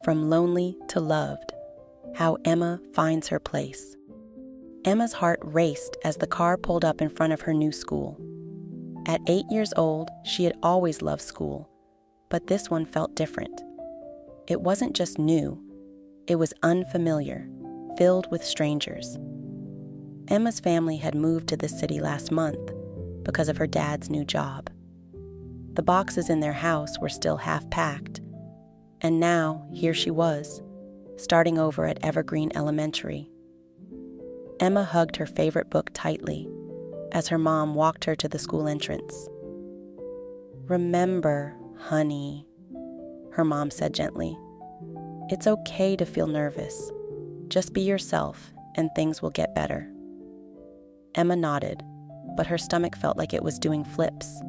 From Lonely to Loved: How Emma Finds Her Place. Emma's heart raced as the car pulled up in front of her new school. At 8 years old, she had always loved school, but this one felt different. It wasn't just new, it was unfamiliar, filled with strangers. Emma's family had moved to this city last month because of her dad's new job. The boxes in their house were still half packed, and now here she was, starting over at Evergreen Elementary. Emma hugged her favorite book tightly as her mom walked her to the school entrance. "Remember, honey," her mom said gently. "It's okay to feel nervous. Just be yourself and things will get better." Emma nodded, but her stomach felt like it was doing flips.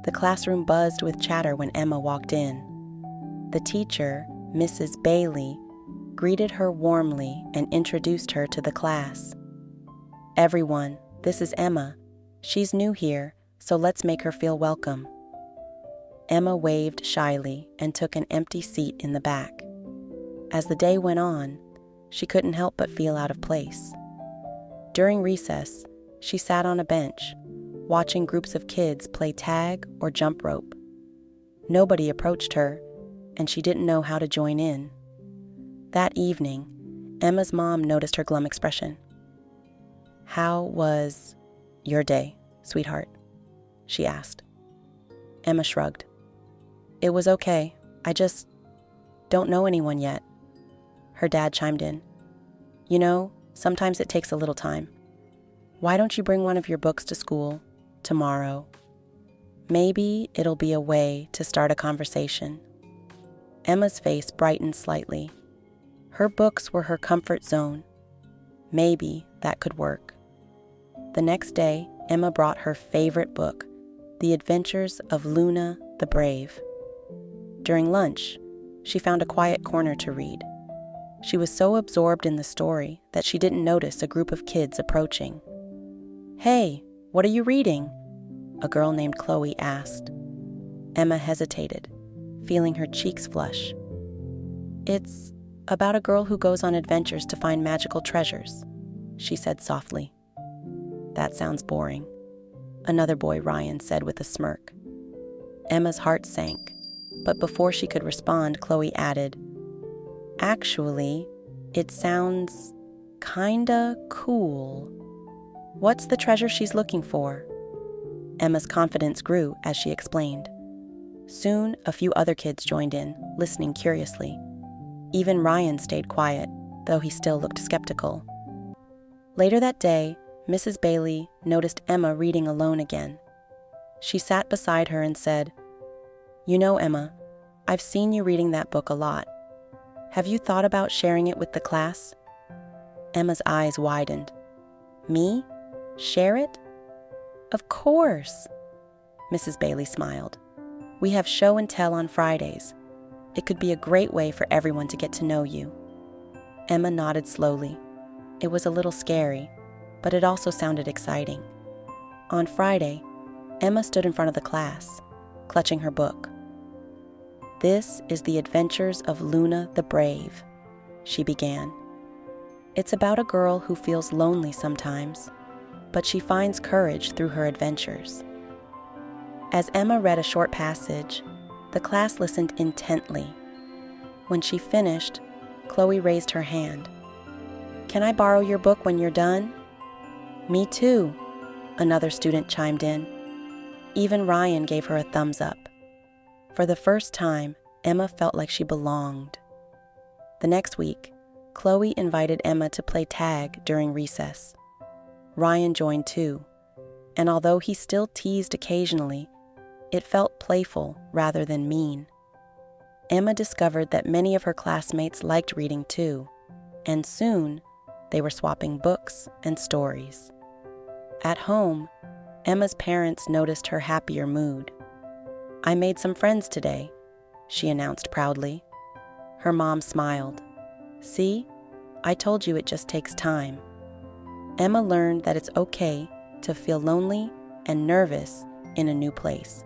The classroom buzzed with chatter when Emma walked in. The teacher, Mrs. Bailey, greeted her warmly and introduced her to the class. "Everyone, this is Emma. She's new here, so let's make her feel welcome." Emma waved shyly and took an empty seat in the back. As the day went on, she couldn't help but feel out of place. During recess, she sat on a bench, watching groups of kids play tag or jump rope. Nobody approached her, and she didn't know how to join in. That evening, Emma's mom noticed her glum expression. "How was your day, sweetheart?" she asked. Emma shrugged. "It was okay. I just don't know anyone yet." Her dad chimed in. "You know, sometimes it takes a little time. Why don't you bring one of your books to school tomorrow? Maybe it'll be a way to start a conversation." Emma's face brightened slightly. Her books were her comfort zone. Maybe that could work. The next day, Emma brought her favorite book, The Adventures of Luna the Brave. During lunch, she found a quiet corner to read. She was so absorbed in the story that she didn't notice a group of kids approaching. "Hey, what are you reading?" a girl named Chloe asked. Emma hesitated, feeling her cheeks flush. "It's about a girl who goes on adventures to find magical treasures," she said softly. "That sounds boring," another boy, Ryan, said with a smirk. Emma's heart sank, but before she could respond, Chloe added, "Actually, it sounds kinda cool. What's the treasure she's looking for?" Emma's confidence grew as she explained. Soon, a few other kids joined in, listening curiously. Even Ryan stayed quiet, though he still looked skeptical. Later that day, Mrs. Bailey noticed Emma reading alone again. She sat beside her and said, "You know, Emma, I've seen you reading that book a lot. Have you thought about sharing it with the class?" Emma's eyes widened. "Me? Share it?" "Of course." Mrs. Bailey smiled. "We have show and tell on Fridays. It could be a great way for everyone to get to know you." Emma nodded slowly. It was a little scary, but it also sounded exciting. On Friday, Emma stood in front of the class, clutching her book. "This is The Adventures of Luna the Brave," she began. "It's about a girl who feels lonely sometimes, but she finds courage through her adventures." As Emma read a short passage, the class listened intently. When she finished, Chloe raised her hand. "Can I borrow your book when you're done?" "Me too," another student chimed in. Even Ryan gave her a thumbs up. For the first time, Emma felt like she belonged. The next week, Chloe invited Emma to play tag during recess. Ryan joined too, and although he still teased occasionally, it felt playful rather than mean. Emma discovered that many of her classmates liked reading too, and soon they were swapping books and stories. At home, Emma's parents noticed her happier mood. "I made some friends today," she announced proudly. Her mom smiled. "See, I told you it just takes time." Emma learned that it's okay to feel lonely and nervous in a new place.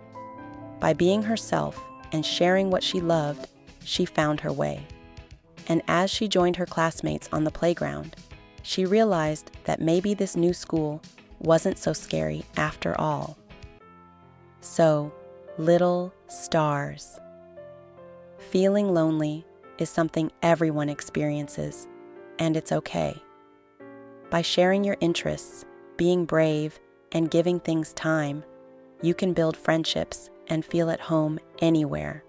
By being herself and sharing what she loved, she found her way. And as she joined her classmates on the playground, she realized that maybe this new school wasn't so scary after all. So, little stars. Feeling lonely is something everyone experiences, and it's okay. By sharing your interests, being brave, and giving things time, you can build friendships and feel at home anywhere.